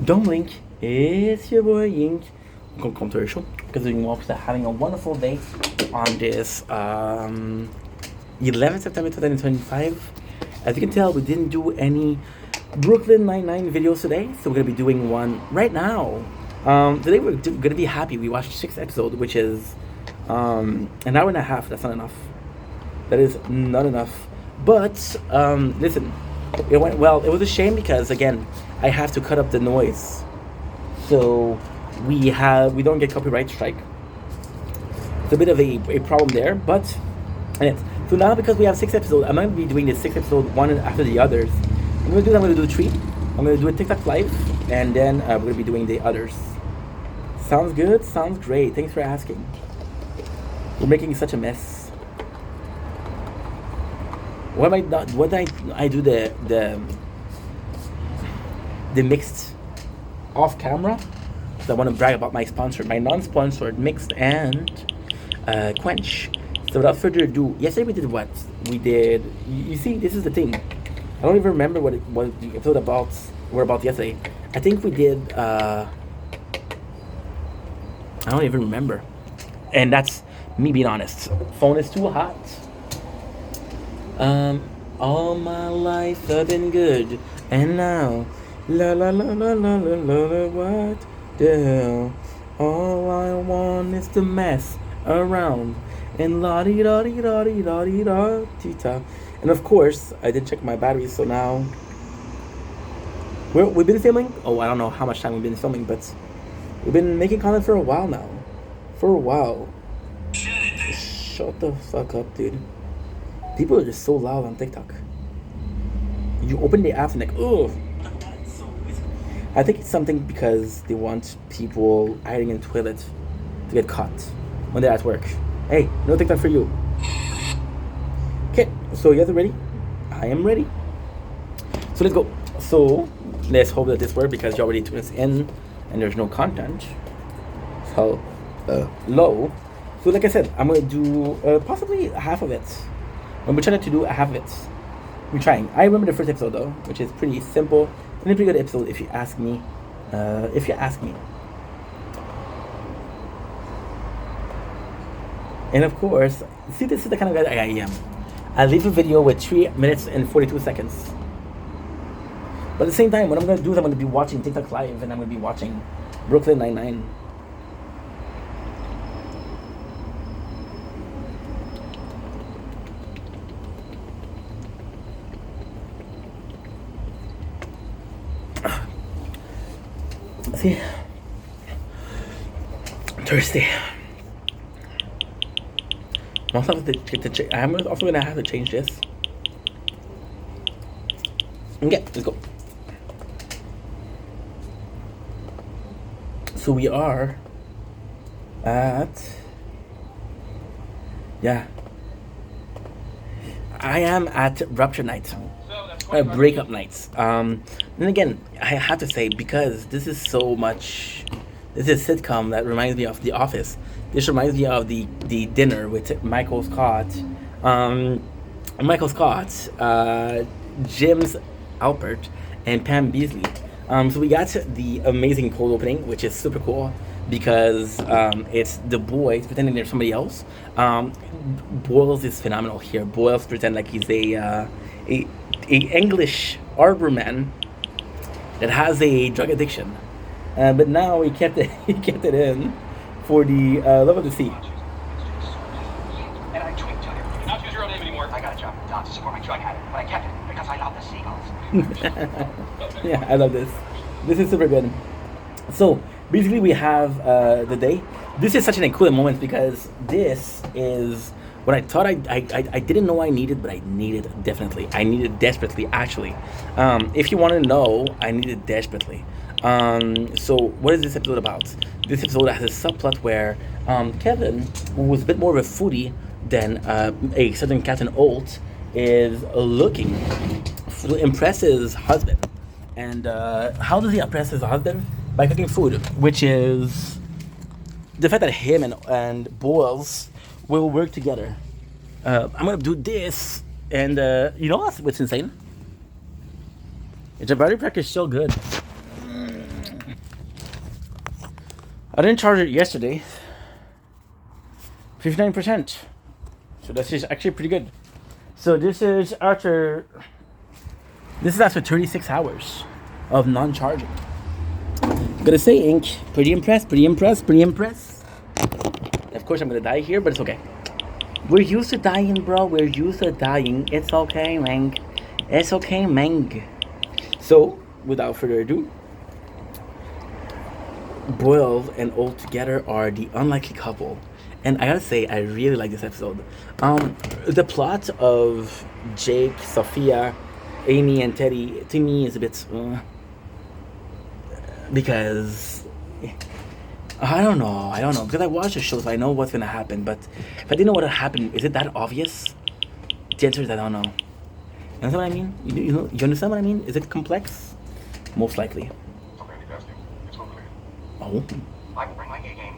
Don't blink. It's your boy Yink. Commercial. Because we are having a wonderful day on this 11th September 2025. As you can tell, we didn't do any Brooklyn Nine-Nine videos today, so we're gonna be doing one right now. Today we're gonna be happy. We watched 6 episodes, which is an hour and a half. That's not enough. That is not enough. But listen, it went well. It was a shame because again, I have to cut up the noise, so we don't get copyright strike. It's a bit of a problem there, but so now because we have 6 episodes, I'm going to be doing this 6 episode one after the others. I'm going to do 3. I'm going to do a TikTok live, and then we're going to be doing the others. Sounds good? Sounds great. Thanks for asking. We're making such a mess. What did I do the mixed off camera? So I want to brag about my sponsor, my non-sponsored mixed and quench. So without further ado, yesterday we did what? We did. You see, this is the thing. I don't even remember what the episode were about yesterday. I think we did. I don't even remember. And that's me being honest. Phone is too hot. All my life I've been good, and now, la la la la la la la, what the hell? All I want is to mess around, and la di da di da di da di da ti ta. And of course, I did check my batteries, so now we've been filming. Oh, I don't know how much time we've been filming, but we've been making content for a while now. For a while. Shut the fuck up, dude. People are just so loud on TikTok. You open the app and like, oh. I think it's something because they want people hiding in toilets to get caught when they're at work. Hey, no TikTok for you. Okay, so you guys are ready? I am ready. So let's go. So let's hope that this works because you already tuned us in and there's no content. So low. So like I said, I'm gonna do possibly half of it. We're trying to do half of it. We're trying. I remember the first episode though, which is pretty simple and a pretty good episode if you ask me. And of course, see, this is the kind of guy I am. I leave a video with 3 minutes and 42 seconds. But at the same time, what I'm gonna do is I'm gonna be watching TikTok live and I'm gonna be watching Brooklyn Nine-Nine. See, Thursday. I'm also gonna have to change this. Okay, let's go. So we are at, I am at Rupture Night. Breakup nights. And again, I have to say, because this is a sitcom that reminds me of The Office. This reminds me of the dinner with Michael Scott, James Alpert, and Pam Beasley. So we got the amazing cold opening, which is super cool because it's the boys pretending they're somebody else. Boyles is phenomenal here. Boyles pretend like he's a English Arborman that has a drug addiction, but now he kept it in for the love of the sea. And I tweaked to it. Not to use your own name anymore. I got a job in town to support my drug habit, but I kept it because I love the seagulls. Yeah, I love this. This is super good. So basically, we have the day. This is such an equivalent moment because this is what I thought I didn't know I needed, but I needed definitely. I needed desperately, actually. If you want to know, I needed desperately. So what is this episode about? This episode has a subplot where Kevin, who was a bit more of a foodie than a certain Captain Holt, is looking to impress his husband. And how does he impress his husband? By cooking food, which is the fact that him and Boyles will work together. I'm gonna do this, and you know what's insane? The battery pack is so good. I didn't charge it yesterday. 59%. So this is actually pretty good. So this is after 36 hours of non-charging. Gotta say, Ink, pretty impressed. Of course, I'm gonna die here, but it's okay. We're used to dying, bro. We're used to dying. It's okay, man. It's okay, man. So, without further ado, Boyle and Old together are the unlikely couple. And I gotta say, I really like this episode. The plot of Jake, Sophia, Amy, and Teddy, to me, is a bit... because... I don't know, because I watch the show, so I know what's gonna happen, but if I didn't know what would happen, is it that obvious? The answer is I don't know. You understand what I mean? You understand what I mean? Is it complex? Most likely. Oh. I will bring my A game.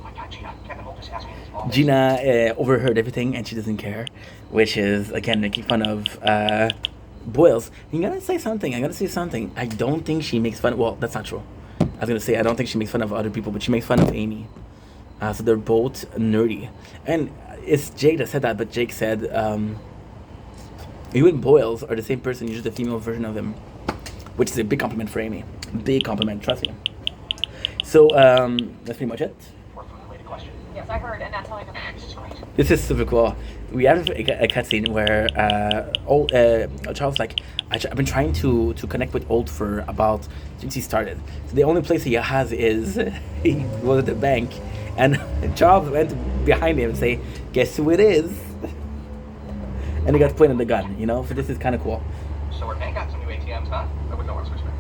Oh my God, Gina. Kevin Holt just asked me this all. Gina overheard everything and she doesn't care, which is, again, making fun of Boyles. I gotta say something. I don't think she makes fun. Well, that's not true. I was gonna say I don't think she makes fun of other people, but she makes fun of Amy. So they're both nerdy, and it's Jake that said that. But Jake said, "You and Boyles are the same person. You're just a female version of him," which is a big compliment for Amy. Big compliment, trust me. So that's pretty much it. Yes, I heard, and that's all I know. This is great. This is super cool. We have a cutscene where Charles like, I've been trying to connect with Old for about since he started. So the only place he has is he was at the bank, and Charles went behind him and say, "Guess who it is?" And he got pointed the gun. You know, so this is kind of cool. So our bank got some new ATMs, huh? I wouldn't know what to expect.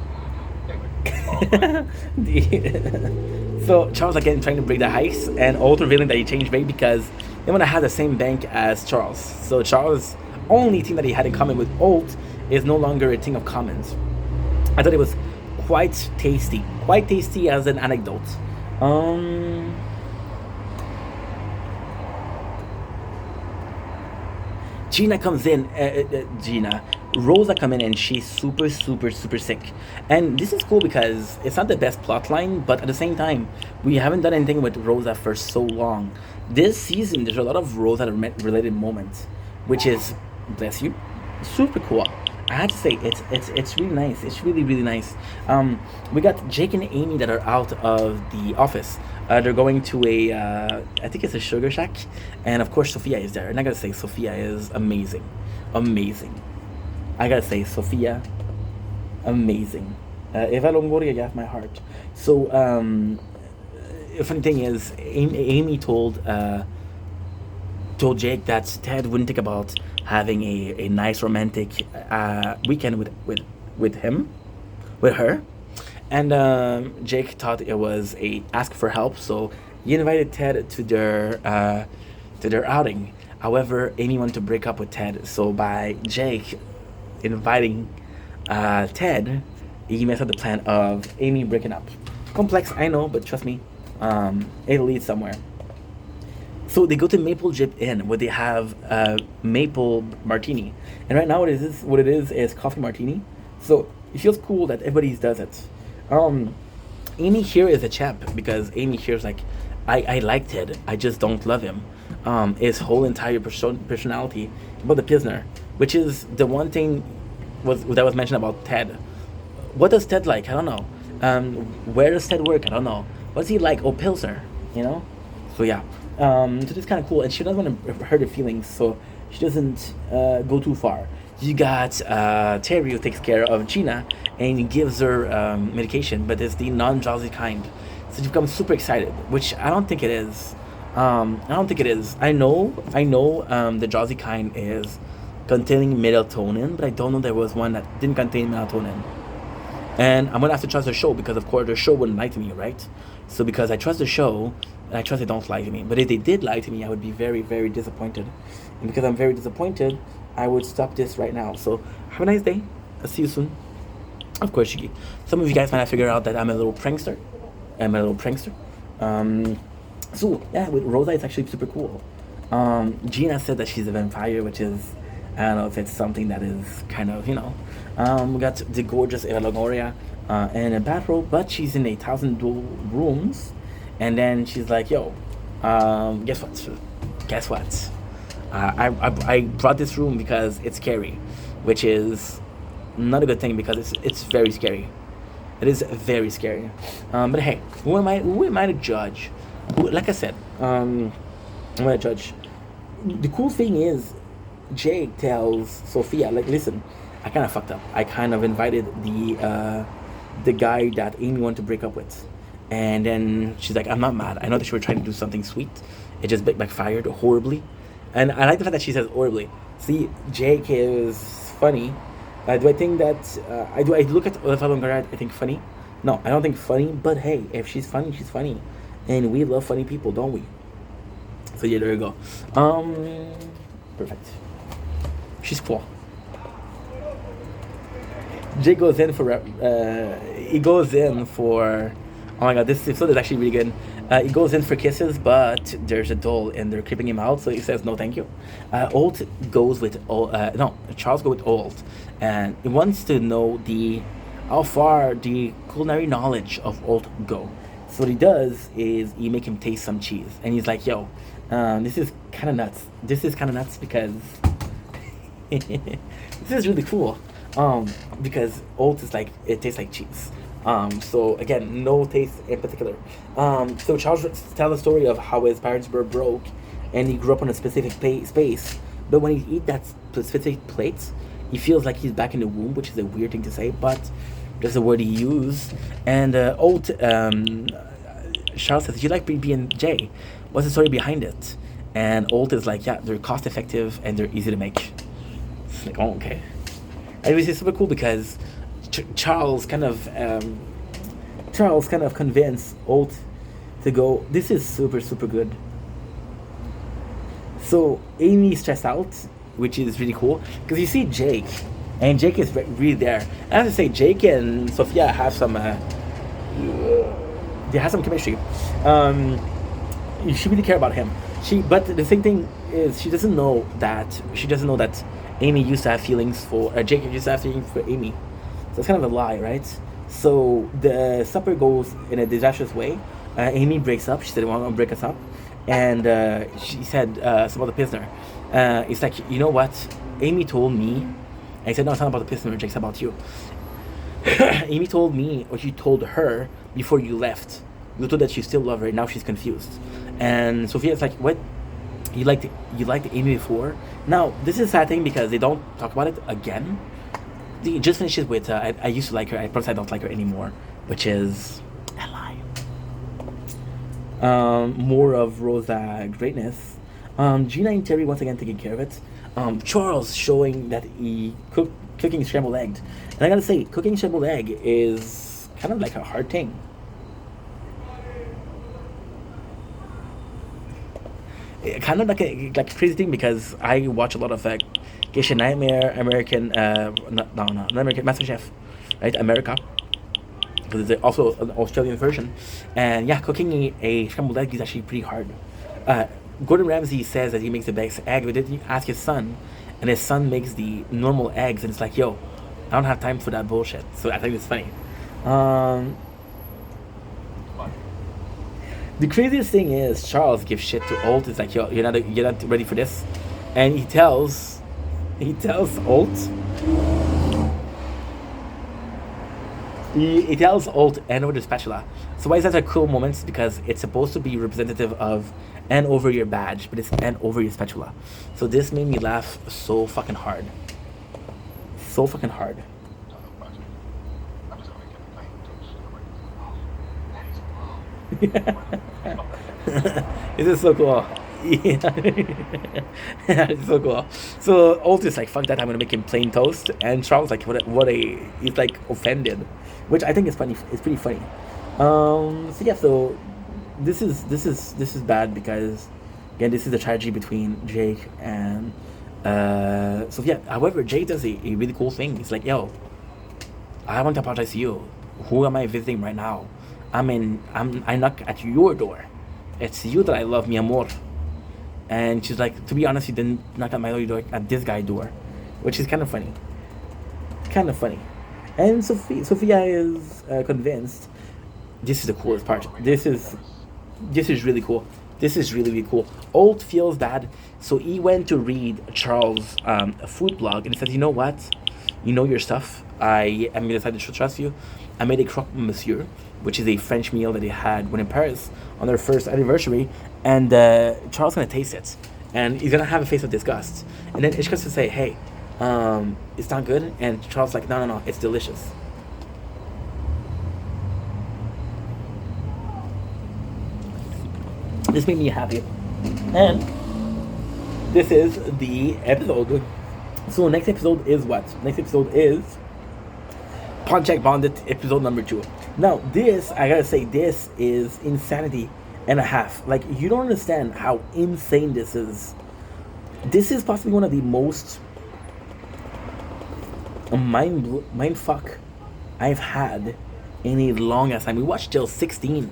So Charles again trying to break the heist, and Old revealing that he changed bank because they want to have the same bank as Charles. So Charles' only thing that he had in common with Old is no longer a thing of commons. I thought it was quite tasty as an anecdote. Gina comes in, Rosa come in and she's super sick. And this is cool because it's not the best plot line, but at the same time, we haven't done anything with Rosa for so long. This season, there's a lot of Rosa related moments, which is, bless you, super cool. I have to say, it's really nice. It's really nice. We got Jake and Amy that are out of the office. They're going to I think it's a sugar shack, and of course Sophia is there. And I gotta say, Sophia is amazing. I gotta say, Sophia, amazing. Eva Longoria got my heart. So, the funny thing is, Amy told Jake that Ted wouldn't think about having a nice romantic weekend with her, and Jake thought it was a ask for help, so he invited Ted to their outing. However, Amy wanted to break up with Ted, so by Jake inviting Ted, he messed up the plan of Amy breaking up. Complex, I know, but trust me, it'll lead somewhere. So they go to Maple Drip Inn, where they have maple martini, and right now what it is coffee martini. So it feels cool that everybody does it. Amy here is a champ because Amy here is like, I like Ted, I just don't love him. His whole entire personality about the Pilsner, which is the one thing that was mentioned about Ted. What does Ted like? I don't know. Where does Ted work? I don't know. What's he like? Oh, Pilsner, you know? So yeah. So it's kind of cool, and she doesn't want to hurt her feelings, so she doesn't go too far. You got Terry, who takes care of Gina and gives her medication, but it's the non-drowsy kind. So she becomes super excited, which I don't think it is. I know the drowsy kind is containing melatonin, but I don't know there was one that didn't contain melatonin. And I'm gonna have to trust the show because, of course, the show wouldn't lie to me, right? So because I trust the show, and I trust they don't lie to me. But if they did lie to me, I would be very, very disappointed. And because I'm very disappointed, I would stop this right now. So have a nice day. I'll see you soon. Of course, some of you guys might have figured out that I'm a little prankster. So yeah, with Rosa, it's actually super cool. Gina said that she's a vampire, which is, I don't know if it's something that is kind of, we got the gorgeous Eva Longoria in a bathrobe, but she's in 1,000 rooms, And then she's like, "Yo, guess what? Guess what? I brought this room because it's scary, which is not a good thing because it's very scary. It is very scary. But hey, who am I? Who am I to judge? Like I said, I'm gonna judge. The cool thing is, Jake tells Sophia, like, listen, I kind of fucked up. I kind of invited the guy that Amy wanted to break up with, and then she's like, I'm not mad. I know that you were trying to do something sweet. It just backfired horribly, and I like the fact that she says horribly. See, Jake is funny. Do I think that I look at Olivia Longoria, I think funny? No, I don't think funny. But hey, if she's funny, she's funny, and we love funny people, don't we? So yeah, there you go. Perfect. She's cool. Jake goes in for he goes in for, oh my god, this episode is actually really good. He goes in for kisses, but there's a doll and they're creeping him out, so he says no thank you. Olt goes with Charles goes with Olt, and he wants to know how far the culinary knowledge of Olt go. So what he does is he make him taste some cheese, and he's like, yo, this is kind of nuts. This is kind of nuts because this is really cool. Because Olt is like, it tastes like cheese. So again, no taste in particular. So Charles tells the story of how his parents were broke and he grew up on a specific space. But when he eats that specific plate, he feels like he's back in the womb, which is a weird thing to say, but that's the word he used. And Charles says, you like B&J? What's the story behind it? And Olt is like, yeah, they're cost effective and they're easy to make. It's like, oh, okay. And it was super cool because Charles kind of convinced Olt to go. This is super good. So Amy stressed out, which is really cool because you see Jake, and Jake is really there. I have to say, Jake and Sophia have some. They have some chemistry. She really care about him. But the same thing is she doesn't know that Amy used to have feelings for Jake used to have feelings for Amy. So it's kind of a lie, right? So the supper goes in a disastrous way. Amy breaks up. She said, "Well, don't break us up," and she said some about the prisoner. It's like, you know what? Amy told me. And he said, "No, it's not about the prisoner. Jake's about you." Amy told me what you told her before you left. You told that you still love her. And now she's confused. And Sophia's like, "What? You liked Amy before? Now, this is a sad thing because they don't talk about it again. They just finish it with, I used to like her, I promise I don't like her anymore, which is a lie. More of Rosa greatness. Gina and Terry once again taking care of it. Charles showing that he cooking scrambled eggs. And I gotta say, cooking scrambled egg is kind of like a hard thing. Kind of like a crazy thing because I watch a lot of Kitchen Nightmare, American, not American, MasterChef, right? America, because it's also an Australian version, and yeah, cooking a scrambled egg is actually pretty hard. Gordon Ramsay says that he makes the best egg, but then you ask his son, and his son makes the normal eggs, and it's like, yo, I don't have time for that bullshit. So I think it's funny. The craziest thing is Charles gives shit to Olt. It's like, yo, you're not ready for this, and he tells Olt. He tells Olt hand over the spatula. So why is that a cool moment? Because it's supposed to be representative of hand over your badge, but it's hand over your spatula. So this made me laugh so fucking hard. So fucking hard. This is so cool. Yeah. It's so cool. So Olt is like, fuck that, I'm gonna make him plain toast, and Charles like, he's like offended, which I think is funny. It's pretty funny. So yeah, so this is bad because again, this is a tragedy between Jake and Sophia. However, Jake does a really cool thing. He's like, yo, I want to apologize to you. Who am I visiting right now? I knock at your door. It's you that I love, mi amor. And she's like, to be honest, you didn't knock at my door, at this guy's door, which is kind of funny. And Sophia is convinced. This is the coolest part. This is This is really cool. This is really, really cool. Old feels bad, so he went to read Charles' a food blog, and he says, "You know what? You know your stuff. I am gonna decide to trust you. I made a croque monsieur, which is a French meal that they had when in Paris on their first anniversary, and Charles gonna taste it, and he's gonna have a face of disgust, and then Ishka's to say, hey, it's not good, and Charles like, no, it's delicious." This made me happy. And this is the episode. So next episode is what? Next episode is Pontiac Bonded episode number 2. Now this, I gotta say, this is insanity and a half. Like, you don't understand how insane this is. This is possibly one of the most mind fuck I've had in a long ass time. We watched till 16.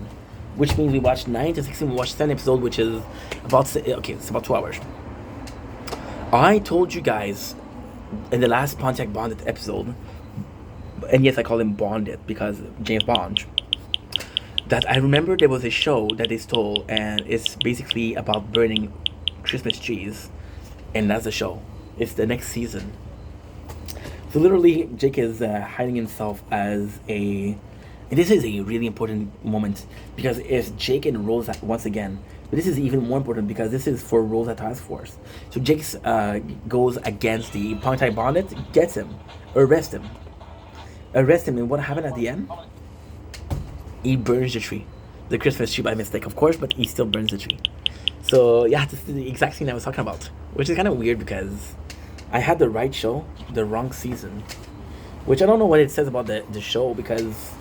Which means we watched 9 to 16. We watched 10 episodes, which is about, okay, it's about 2 hours. I told you guys in the last Pontiac Bonded episode, and yes, I call him Bonded because James Bond, that I remember there was a show that they stole, and it's basically about burning Christmas trees, and that's the show. It's the next season. So literally, Jake is hiding himself as a... And this is a really important moment because it's Jake and Rosa once again. But this is even more important because this is for Rosa Task Force. So Jake goes against the Pontiac Bonded, gets him, arrests him, and what happened at the end? He burns the tree, the Christmas tree by mistake, of course, but he still burns the tree. So yeah, this is the exact scene I was talking about, which is kind of weird because I had the right show, the wrong season, which I don't know what it says about the show because.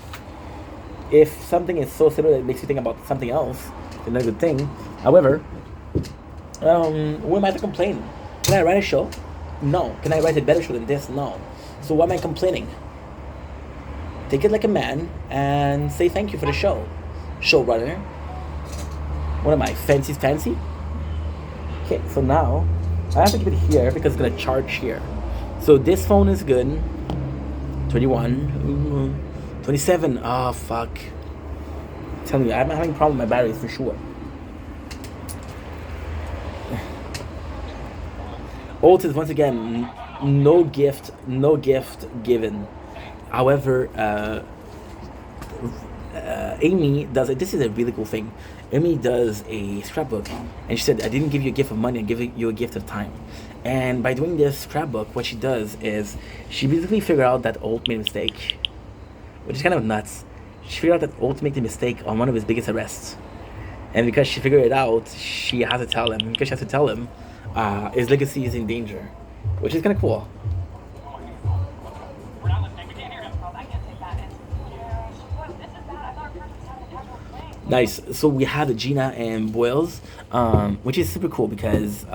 If something is so similar that it makes you think about something else, it's not a good thing. However, who am I to complain? Can I write a show? No. Can I write a better show than this? No. So why am I complaining? Take it like a man and say thank you for the show. Showrunner. What am I? Fancy? Okay, so now I have to keep it here because it's going to charge here. So this phone is good. 21. 27. Oh, fuck. I'm telling you, I'm having a problem with my batteries for sure. Otis, once again, no gift given. However, Amy does it. This is a really cool thing. Amy does a scrapbook, and she said, I didn't give you a gift of money, I'm giving you a gift of time. And by doing this scrapbook, what she does is she basically figured out that Olt made a mistake, which is kind of nuts. She figured out that Olt made the mistake on one of his biggest arrests. And because she figured it out, she has to tell him. Because she has to tell him, his legacy is in danger, which is kind of cool. We're not listening. We can't hear him. I can't take that. Well, this is bad. I thought Chris was having a casual thing. Nice. So we have Gina and Boyles, which is super cool because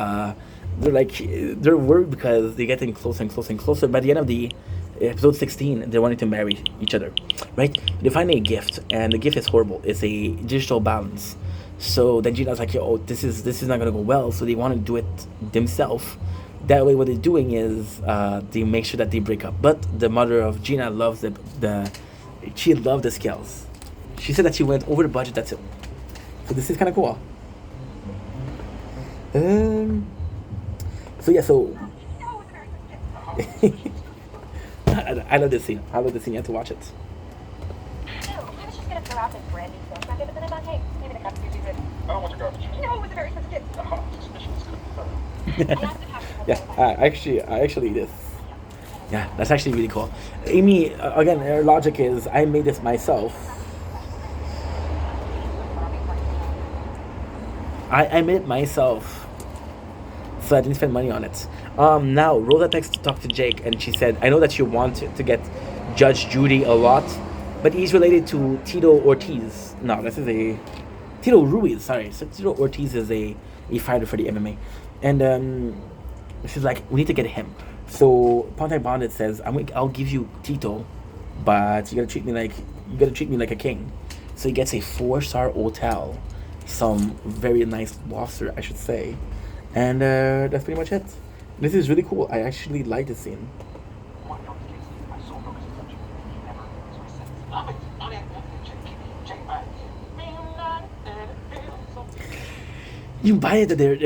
they're worried because they're getting closer and closer and closer. By the end of the episode 16, they wanted to marry each other, right? They find a gift, and the gift is horrible. It's a digital balance. So then Gina's like, "Yo, this is not gonna go well." So they want to do it themselves. That way, what they're doing is they make sure that they break up. But the mother of Gina loves she loved the skills. She said that she went over the budget. That's it. So this is kind of cool. So yeah, so I love this scene. I love this scene. You have to watch it. I was just gonna throw out this brand new sales packet, but then I thought, hey, maybe the cups are too good. I don't want your garbage. No, it was a very sensitive. Suspicions could be better. Yeah, I actually this. Yeah, that's actually really cool. Amy, again, her logic is, I made this myself. I made it myself, so I didn't spend money on it. Now, Rosa texts to talk to Jake, and she said, I know that you want to get Judge Judy a lot, but he's related to Tito Ortiz. No, this is a... Tito Ruiz, sorry. So Tito Ortiz is a fighter for the MMA. And she's like, we need to get him. So Pontiac Bonded says, I'll give you Tito, but you gotta treat me like a king. So he gets a 4-star hotel, some very nice lobster, I should say, and that's pretty much it. This is really cool. I actually like this scene. You buy it that they're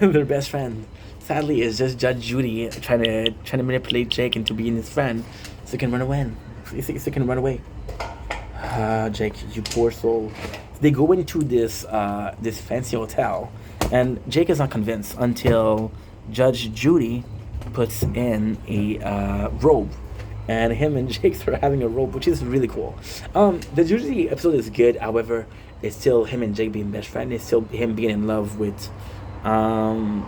their best friend. Sadly, it's just Judge Judy trying to manipulate Jake into being his friend, so he can run away. So he can run away. Jake, you poor soul. They go into this fancy hotel, and Jake is not convinced until Judge Judy puts in a robe, and him and Jake are having a robe, which is really cool. The Judy episode is good. However, it's still him and Jake being best friends. It's still him being in love with. I'm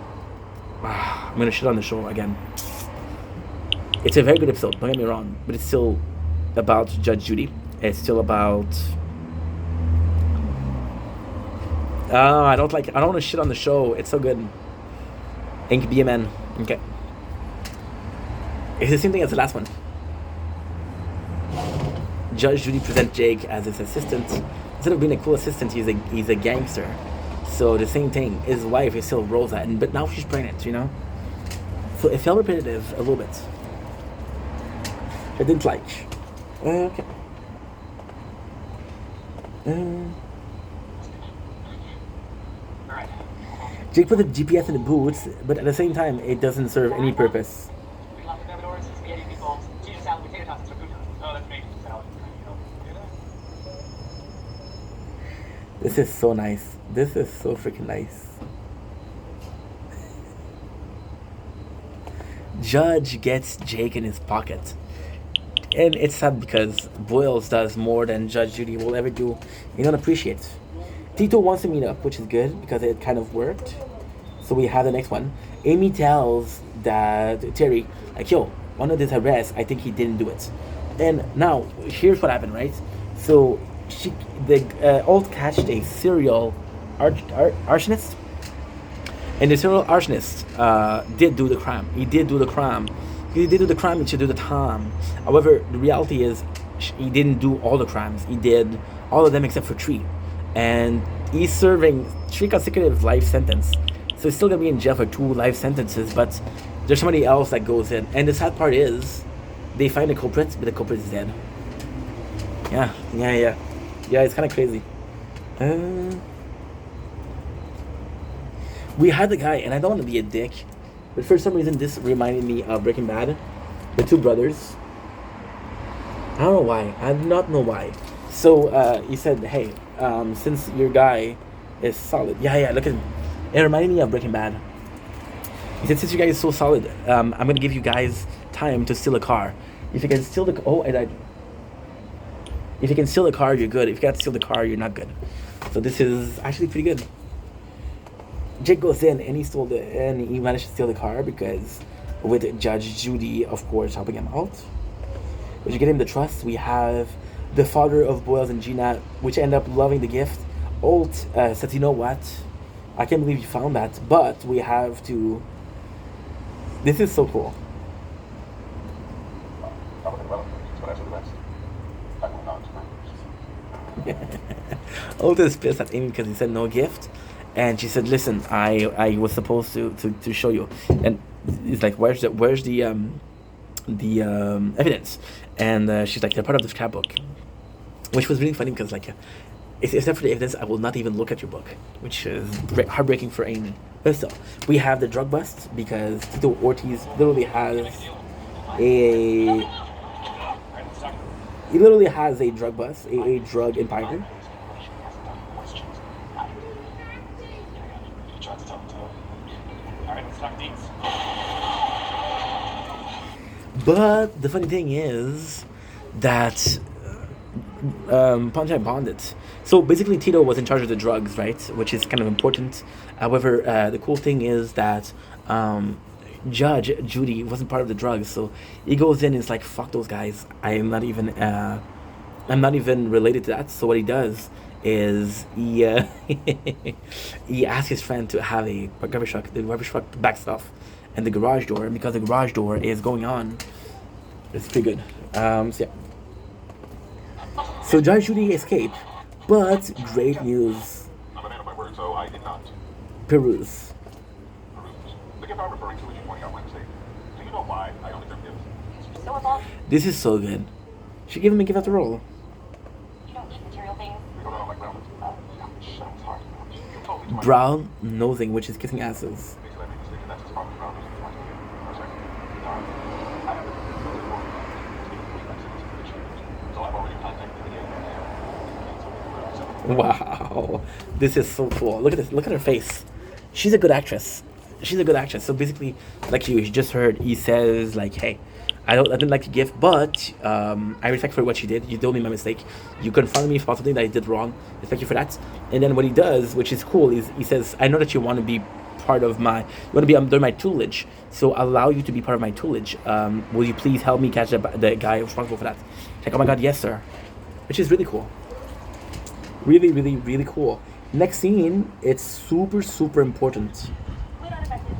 gonna shit on the show again. It's a very good episode. Don't get me wrong, but it's still about Judge Judy. It's still about. I don't want to shit on the show. It's so good. Ink be a man. Okay. It's the same thing as the last one. Judge Judy presents Jake as his assistant. Instead of being a cool assistant, he's a gangster. So the same thing. His wife is still Rosa, but now she's pregnant. You know. So it felt repetitive a little bit. I didn't like. Okay. Alright. Jake put the GPS in the boots, but at the same time, it doesn't serve any purpose. We love the Bevadors, spaghetti meatballs, cheese salad, potato tots, and ragusa. Oh, that's me. Salad. This is so nice. This is so freaking nice. Judge gets Jake in his pocket. And it's sad because Boyles does more than Judge Judy will ever do. You don't appreciate. Tito wants to meet up, which is good because it kind of worked. So we have the next one. Amy tells that Terry, like, yo, one of this arrests, I think he didn't do it. And now, here's what happened, right? So the old catched a serial arsonist. And the serial arsonist did do the crime. He did do the crime. He did do the crime, he should do the time. However, the reality is he didn't do all the crimes. He did all of them except for 3. And he's serving 3 consecutive life sentence. So he's still going to be in jail for 2 life sentences, but there's somebody else that goes in. And the sad part is, they find the culprit, but the culprit is dead. Yeah, it's kind of crazy. We had the guy, and I don't want to be a dick, but for some reason this reminded me of Breaking Bad. The 2 brothers. I don't know why. I do not know why. So he said, hey, since your guy is solid. Yeah, look at him. It reminded me of Breaking Bad. He said, since your guy is so solid, I'm going to give you guys time to steal a car. If you can steal the... Oh, I died. If you can steal the car, you're good. If you can't steal the car, you're not good. So this is actually pretty good. Jake goes in and he managed to steal the car because with Judge Judy, of course, helping him out. Which get him the trust. We have the father of Boyles and Gina, which end up loving the gift. Holt says, you know what? I can't believe you found that, but we have to... This is so cool. Holt is pissed at Amy because he said no gift. And she said, "Listen, I was supposed to show you." And he's like, "Where's the evidence?" And she's like, "They're part of the scrapbook," which was really funny because like, except for the evidence, I will not even look at your book, which is heartbreaking for Amy. But still, we have the drug bust because Tito Ortiz literally has a drug bust, a drug empire. But the funny thing is that Panchai bonded. So basically Tito was in charge of the drugs, right? Which is kind of important. However, the cool thing is that Judge Judy wasn't part of the drugs. So he goes in and is like, fuck those guys. I'm not even related to that. So what he does is he asks his friend to have a garbage truck. The garbage truck backs off. And the garage door, and because the garage door is going on, it's pretty good. So yeah. So Judge Judy escaped, but great news. I'm a man of my word, so I did not. Peruse. The gift I'm referring to is you pointing out Wednesday. Do you know why I don't deserve gifts? So involved. This is so good. She gave him a gift after all. You don't need material things. We don't know my ground. Sounds hard. You told me brown nosing, which is kissing asses. Basically, I made a mistake, and that's his problem. Brown nosing is my idea. For a second. I have a really important so I've already contacted the Wow, this is so cool. Look at this. Look at her face. She's a good actress. She's a good actress. So basically, like you just heard, he says like, "Hey, I didn't like the gift, but I respect for what you did. You told me my mistake. You confronted me for something that I did wrong. Respect you for that." And then what he does, which is cool, is he says, "I know that you want to be part of you want to be under my tutelage, so I'll allow you to be part of my tutelage. Will you please help me catch the guy responsible for that?" Like, oh my god, yes, sir. Which is really cool. Really, really, really cool. Next scene, it's super, super important. We don't affect it.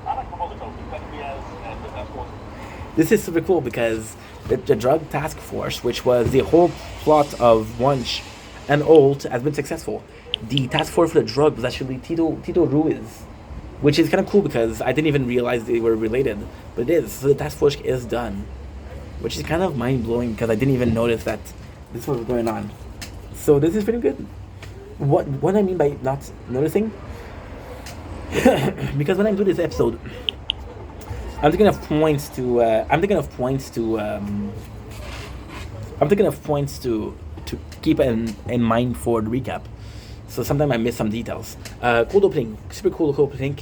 I like proposal tokens that Diaz and the task force. This is super cool because the drug task force, which was the whole plot of Wunsch and Old, has been successful. The task force for the drug was actually Tito Ruiz, which is kind of cool because I didn't even realize they were related, but it is. So the task force is done, which is kind of mind blowing because I didn't even notice that this was going on. So this is pretty good. What I mean by not noticing, because when I do this episode, I'm thinking of points to keep in mind for the recap. So sometimes I miss some details. Cool opening, super cool opening.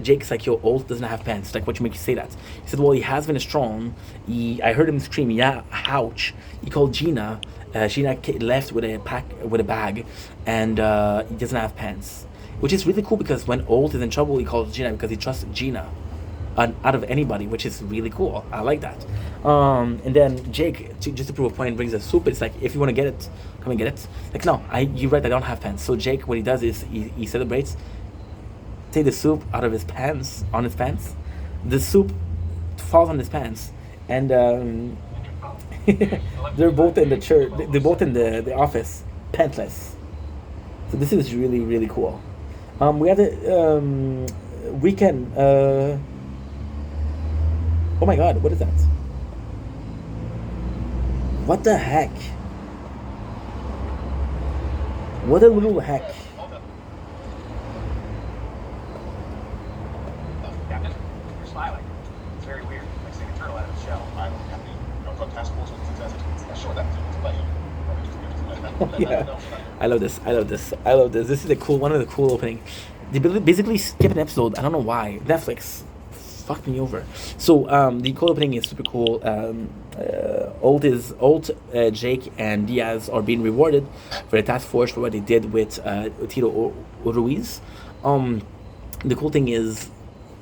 Jake's like, yo, Old doesn't have pants. Like, what you make you say that? He said, well, he has been strong. I heard him scream, yeah, ouch. He called Gina. Gina left with a bag, and he doesn't have pants. Which is really cool because when Old is in trouble, he calls Gina because he trusts Gina out of anybody, which is really cool. I like that. And then Jake, just to prove a point, brings a soup. It's like, if you want to get it, come and get it. Like, no, you're right, I don't have pants. So Jake, what he does is he celebrates, take the soup out of his pants, on his pants. The soup falls on his pants, and they're both in the church. They're both in the office, pantless. So this is really, really cool. We have the weekend. Oh my god, what is that? What the heck? What a little heck. Captain, you're smiling. It's very weird. Like seeing a turtle out of its shell. I'm happy. Drug task force was a success. Sure, that's it. Yeah, I love this. This is one of the cool opening. They basically skip an episode. I don't know why. Netflix fucked me over. So the cool opening is super cool. Jake and Diaz are being rewarded for the task force for what they did with Tito Ruiz. The cool thing is,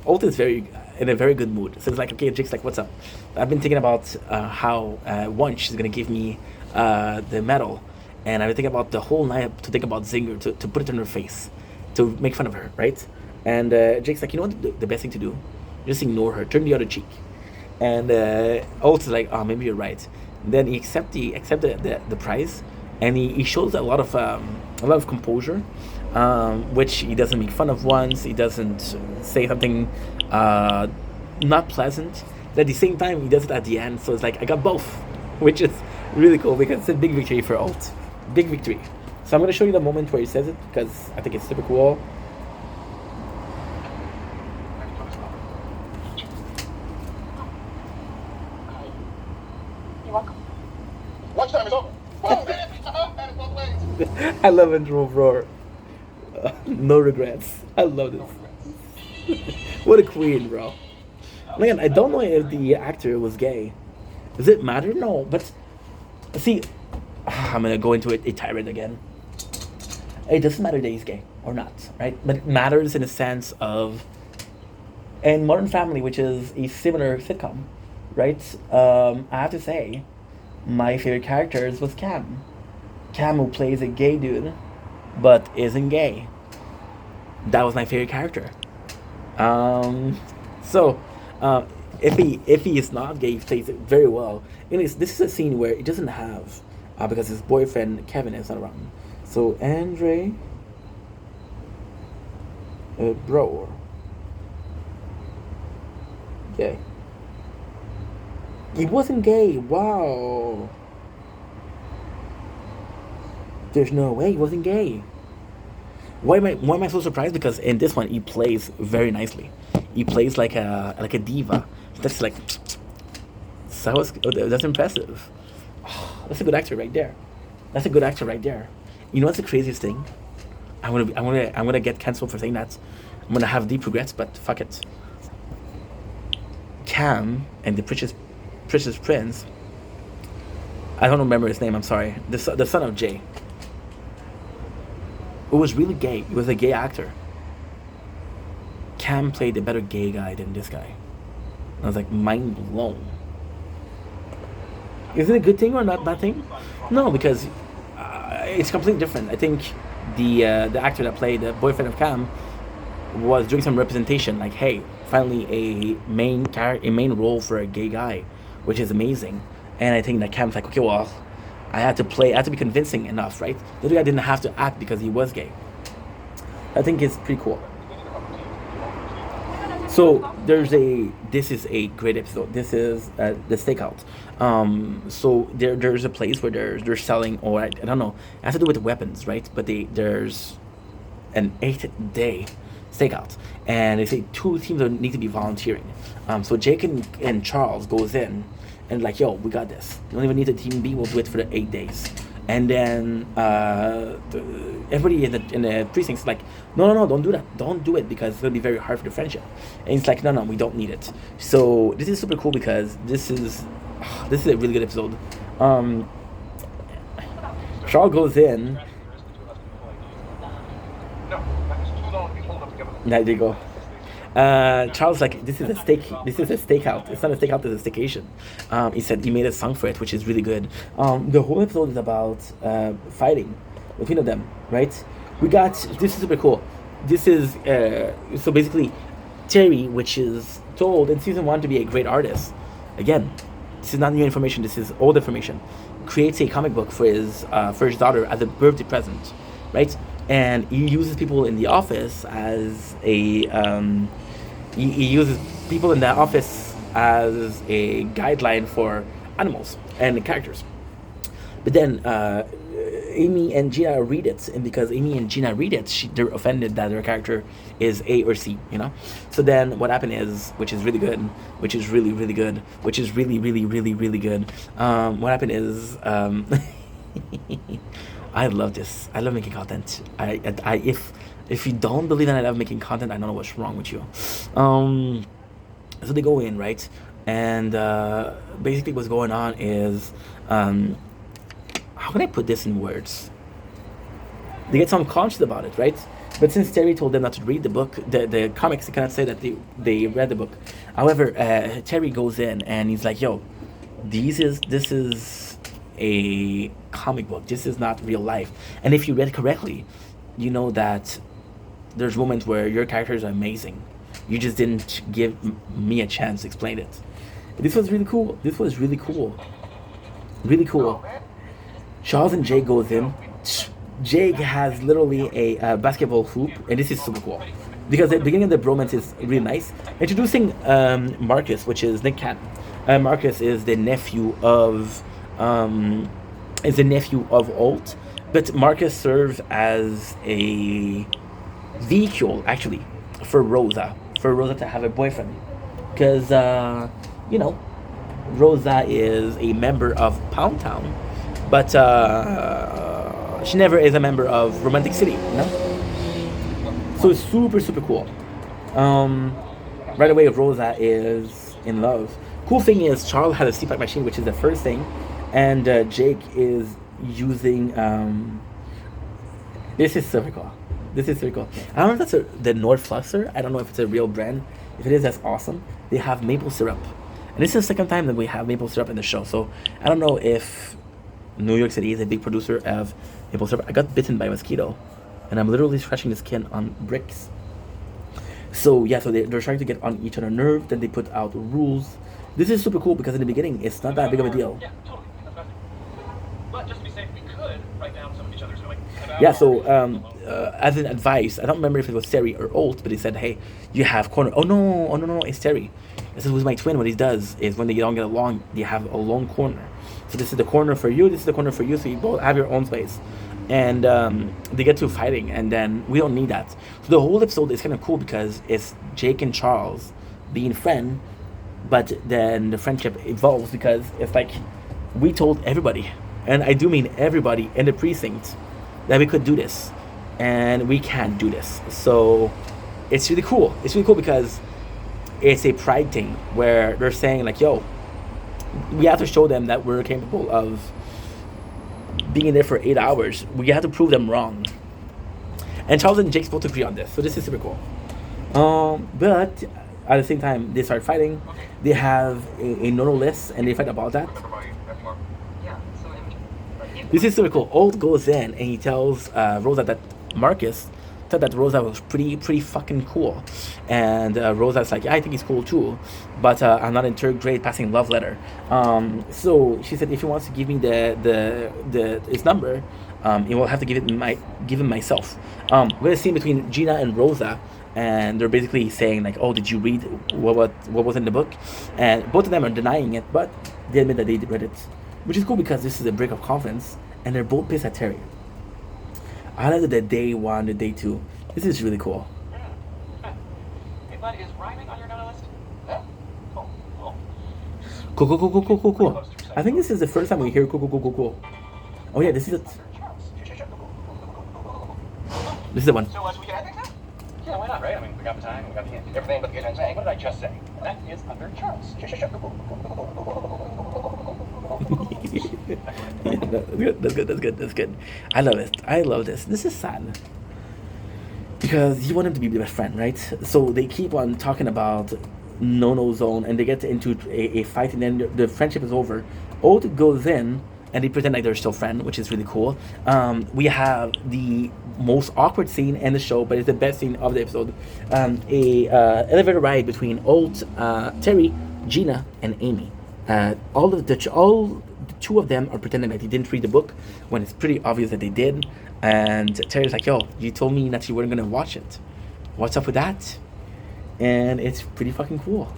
Old is in a very good mood. So it's like, okay, Jake's like, what's up? I've been thinking about how Wunsch is gonna give me the medal, and I've been thinking about the whole night to think about Zinger to put it in her face, to make fun of her, right? And Jake's like, you know what, the best thing to do? Just ignore her, turn the other cheek. And Old's like, oh, maybe you're right. And then he accepted the prize, and he shows a lot of composure, which he doesn't make fun of once. He doesn't say something not pleasant. But at the same time, he does it at the end. So it's like, I got both, which is really cool because it's a big victory for Alt. Big victory. So I'm going to show you the moment where he says it because I think it's super cool. You're welcome. Lunchtime is over. Oh, man, that is both ways. I love Intro Roar. No regrets. I love this. What a queen, bro. Man, I don't know if the actor was gay. Does it matter? No, but see, I'm gonna go into a tirade again. It doesn't matter that he's gay or not, right? But it matters in the sense of, in Modern Family, which is a similar sitcom, right? I have to say, my favorite characters was Cam. Cam, who plays a gay dude, but isn't gay. That was my favorite character. If he is not gay, he plays it very well. Anyways, this is a scene where he doesn't have, because his boyfriend Kevin is not around. So Andre Brower. Gay. He wasn't gay. Wow. There's no way he wasn't gay. Why am I so surprised? Because in this one he plays very nicely. He plays like a diva. That's like so that's impressive. That's a good actor right there. That's a good actor right there. You know what's the craziest thing? I'm gonna get canceled for saying that. I'm gonna have deep regrets, but fuck it. Cam and the Precious Prince. I don't remember his name. I'm sorry. The son of Jay. It was really gay. He was a gay actor. Cam played a better gay guy than this guy. I was like mind blown. Is it a good thing or not bad thing? No, because it's completely different. I think the actor that played the boyfriend of Cam was doing some representation. Like, hey, finally a main role for a gay guy, which is amazing. And I think that Cam's like, okay, well, I had to be convincing enough, right? The other guy didn't have to act because he was gay. I think it's pretty cool. So this is a great episode. This is the stakeout. So there's a place where they're selling, or I don't know, it has to do with weapons, right? But there's an 8-day stakeout, and they say 2 teams need to be volunteering. So Jake and Charles goes in and like, yo, we got this. You don't even need a team B. We'll do it for the 8 days. And then everybody in the precinct's like, no, don't do that. Don't do it because it's gonna be very hard for the friendship. And it's like, no, we don't need it. So this is super cool because this is a really good episode. Charles goes in. There you go. Charles like, this is a stakeout. It's not a stakeout, it's a staycation. He said he made a song for it, which is really good. The whole episode is about fighting between them, right? This is super cool. This is so basically Terry, which is told in season 1 to be a great artist. Again, this is not new information, this is old information. Creates a comic book for his daughter as a birthday present, right? And he uses people in the office as a he uses people in the office as a guideline for animals and characters. But then Amy and Gina read it, and because Amy and Gina read it, they're offended that their character is A or C, you know? So then what happened is, which is really good, which is really, really good, which is really, really, really, really good, what happened is, I love this. I love making content. If you don't believe that I love making content, I don't know what's wrong with you. So they go in, right? And basically what's going on is, how can I put this in words? They get unconscious about it, right? But since Terry told them not to read the book, the comics, they cannot say that they read the book. However, Terry goes in and he's like, yo, this is a comic book. This is not real life. And if you read correctly, you know that there's moments where your characters are amazing. You just didn't give me a chance to explain it. This was really cool. Really cool. Charles and Jake goes in. Jake has literally a basketball hoop, and this is super cool because the beginning of the bromance is really nice. Introducing Marcus, which is Nick Cannon. Marcus is the nephew of Alt, but Marcus serves as a vehicle actually for Rosa to have a boyfriend, because Rosa is a member of Pound Town, but she never is a member of Romantic City, you know? So it's super, super cool. Right away, Rosa is in love. Cool thing is, Charles has a CPAP machine, which is the first thing, and Jake is using, this is super cool. I don't know if that's the North Flusser. I don't know if it's a real brand. If it is, that's awesome. They have maple syrup. And this is the second time that we have maple syrup in the show. So I don't know if New York City is a big producer of maple syrup. I got bitten by a mosquito, and I'm literally scratching the skin on bricks. So yeah, so they're trying to get on each other's nerve. Then they put out rules. This is super cool because in the beginning, it's not that big of a deal. Yeah, totally. That's best. But just to be safe, we could write down some of each other's like. Yeah, so as an advice, I don't remember if it was Terry or Alt, but he said, hey, you have corner. Oh no, it's Terry. This is with my twin. What he does is when they don't get along, they have a lone corner. So this is the corner for you. This is the corner for you. So you both have your own space. And they get to fighting, and then we don't need that. So the whole episode is kind of cool because it's Jake and Charles being friends, but then the friendship evolves because it's like we told everybody, and I do mean everybody in the precinct, that we could do this, and we can't do this. So it's really cool. It's really cool because it's a pride thing where they're saying like, yo, we have to show them that we're capable of being there for 8 hours. We have to prove them wrong. And Charles and Jake both agree on this, so this is super cool. But at the same time, they start fighting. They have a no list, and they fight about that. This is super cool. Old goes in and he tells Rosa that Marcus thought that Rosa was pretty fucking cool, and Rosa's like, yeah, I think he's cool too, but I'm not in third grade passing love letter. So she said if he wants to give me the his number, he will have to give him myself. We're seeing between Gina and Rosa, and they're basically saying like, oh, did you read what was in the book? And both of them are denying it, but they admit that they read it, which is cool because this is a break of confidence, and they're both pissed at Terry. I love the day one, the day two. This is really cool. Hey, bud, is rhyming on your no list? Yeah. Cool. I think this is the first time we hear cool. Oh yeah, this is it. This is the one. So, should we get at things now? Yeah, why not, right? I mean, we got the time, we got the everything but the end saying. What did I just say? That is under Charles. That's good. I love this. This is sad. Because you want him to be the best friend, right? So they keep on talking about no zone, and they get into a fight, and then the friendship is over. Old goes in, and they pretend like they're still friends, which is really cool. We have the most awkward scene in the show, but it's the best scene of the episode. Elevator ride between Old, Terry, Gina, and Amy. All the two of them are pretending like they didn't read the book when it's pretty obvious that they did. And Terry's like, yo, you told me that you weren't gonna watch it. What's up with that? And it's pretty fucking cool.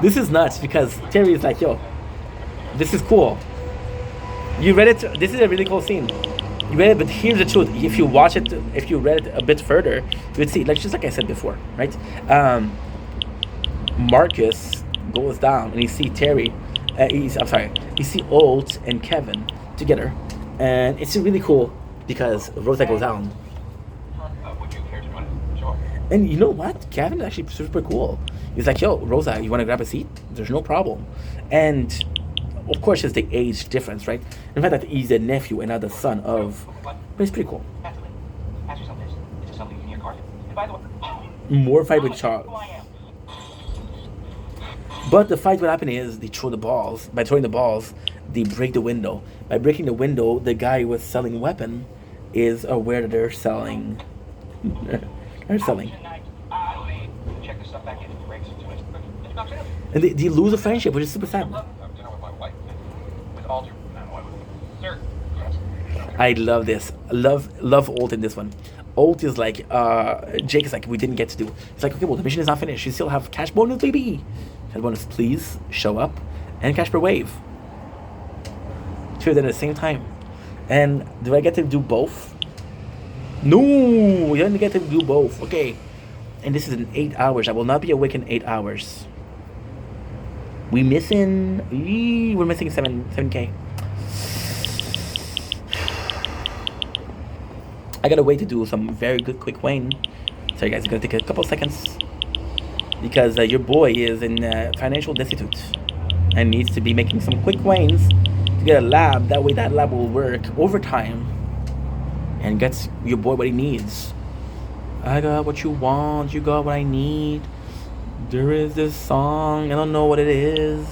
This is nuts because Terry is like, yo, this is cool. You read it. This is a really cool scene. You read it, but here's the truth. If you watch it, if you read it a bit further, you would see, like, just like I said before, right? Marcus goes down and you see Terry. You see Old and Kevin together, and it's really cool because Rosa goes down. Would you care to join us? Sure. And you know what? Kevin is actually super cool. He's like, yo, Rosa, you want to grab a seat? There's no problem. And of course, it's the age difference, right? In fact, that he's a nephew and not the son of. But it's pretty cool. Naturally. Ask yourself this. Is there something in your card? And by the way, More fight with Charles. who I am. But the fight, what happened is they throw the balls. By throwing the balls, they break the window. By breaking the window, the guy who was selling weapon is aware that they're selling. They're selling. Check this stuff back in. Breaks into it. And they lose a friendship, which is super sad. Dinner with my wife. With all due. Sir. I love this. Love Old in this one. Old is like, Jake is like, we didn't get to do. It's like, okay, well, the mission is not finished. You still have cash bonus, baby. Cash bonus, please show up, and cash per wave. Two of them at the same time. And do I get to do both? No, you don't get to do both. Okay. And this is in 8 hours. I will not be awake in 8 hours. We're missing 7K. I gotta wait to do some very good quick Wayne. Sorry guys, it's gonna take a couple seconds because your boy is in financial destitute and needs to be making some quick Waynes to get a lab. That way that lab will work overtime and gets your boy what he needs. I got what you want, you got what I need. There is this song, I don't know what it is,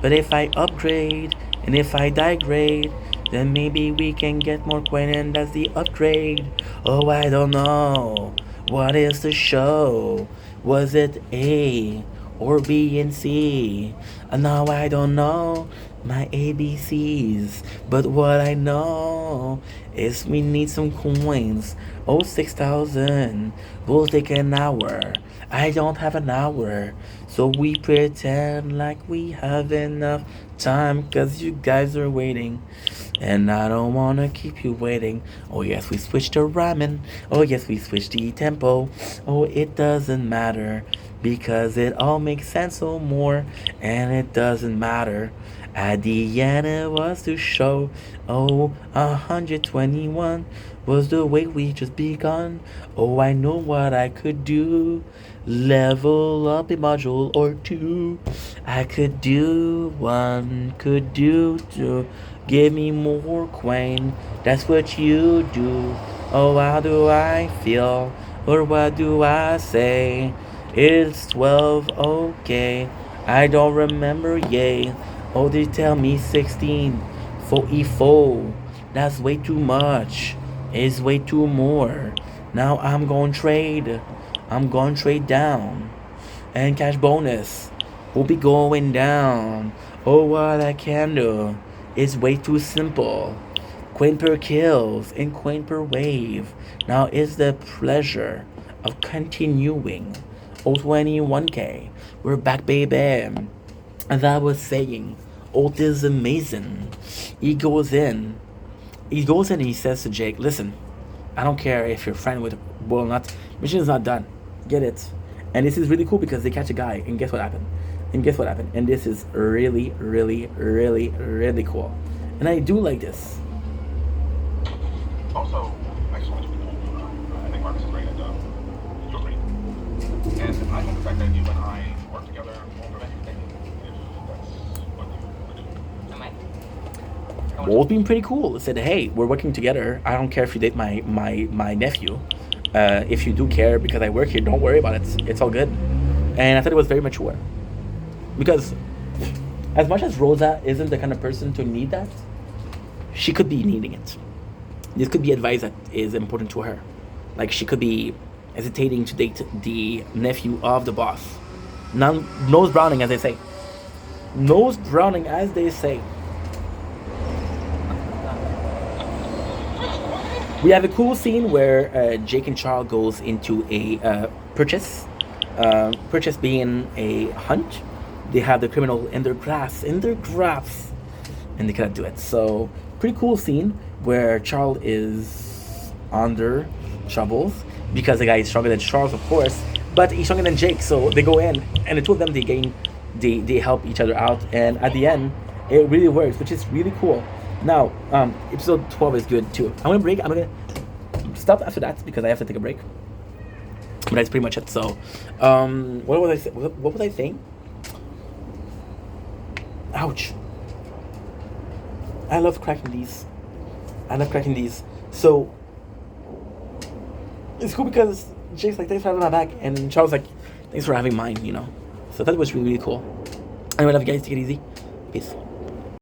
but if I upgrade and if I degrade, then maybe we can get more coin, and that's the upgrade. Oh, I don't know. What is the show? Was it A or B and C? And now I don't know my ABCs. But what I know is we need some coins. Oh, 6,000 will take an hour. I don't have an hour, so we pretend like we have enough time, 'cause you guys are waiting. And I don't wanna keep you waiting. Oh yes, we switched to rhyming. Oh yes, we switched the tempo. Oh, it doesn't matter because it all makes sense no more, and it doesn't matter. At the end, it was to show. Oh, 121 was the way we just begun. Oh, I know what I could do. Level up a module or two. I could do one, could do two. Give me more coin, that's what you do. Oh, how do I feel? Or what do I say? It's 12, okay. I don't remember, yay. Oh, they tell me 16. 44. That's way too much. It's way too more. Now I'm going trade. I'm going trade down. And cash bonus will be going down. Oh, what I can do. It's way too simple. Coin per kills and coin per wave. Now is the pleasure of continuing. Oh, 21k. We're back, baby. As I was saying, Ult is amazing. He goes in and he says to Jake, listen, I don't care if you're friend with Bull or not. Mission is not done. Get it? And this is really cool because they catch a guy, and guess what happened? And this is really, really, really, really cool. And I do like this. Also, I just want you to know, I think Marcus is great at you're great. And I think the fact that you and I work together won't prevent you thinking if that's what you want to do. Am I? Bull's been pretty cool. It said, hey, we're working together. I don't care if you date my nephew. If you do care because I work here, don't worry about it. It's all good. And I thought it was very mature. Because as much as Rosa isn't the kind of person to need that, she could be needing it. This could be advice that is important to her. Like, she could be hesitating to date the nephew of the boss. Nose browning, as they say. Nose browning, as they say. We have a cool scene where Jake and Charles goes into a purchase. Purchase being a hunt. They have the criminal in their grasp, and they cannot do it. So, pretty cool scene where Charles is under troubles because the guy is stronger than Charles, of course, but he's stronger than Jake. So they go in, and the two of them they help each other out, and at the end, it really works, which is really cool. Now, episode 12 is good too. I'm gonna stop after that because I have to take a break. But that's pretty much it. So, what was I saying? Ouch. I love cracking these. So, it's cool because Jake's like, thanks for having my back, and Charles like, thanks for having mine, you know. So that was really, really cool. Anyway, love you guys. Take it easy. Peace.